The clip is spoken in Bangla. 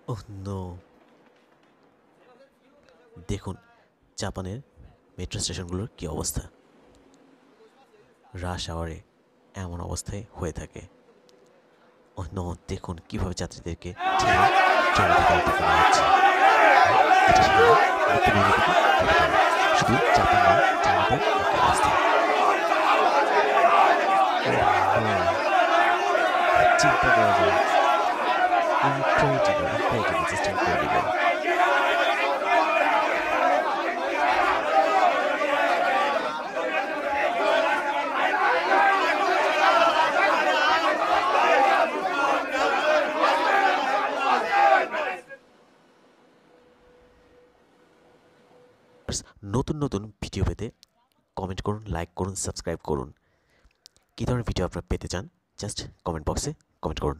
ওহ নো! দেখুন জাপানের মেট্রো স্টেশনগুলোর কী অবস্থা। রাশ আওয়ারে এমন অবস্থায় হয়ে থাকে। Oh no! দেখুন কীভাবে যাত্রীদেরকে ঠেলে ট্রেনের ভিতরে ঢুকানো হচ্ছে। এটা সেখানে মৃত্যু নির্মিত হতে পারে। শুধু জাপান নয়, চায়নাতেও একই অবস্থা। Oh no! চিন্তা করা যায়। Incredible, incredible, just incredible. নতুন নতুন ভিডিও পেতে কমেন্ট করুন, লাইক করুন, সাবস্ক্রাইব করুন। কী ধরনের ভিডিও আপনারা পেতে চান জাস্ট কমেন্ট বক্সে কমেন্ট করুন।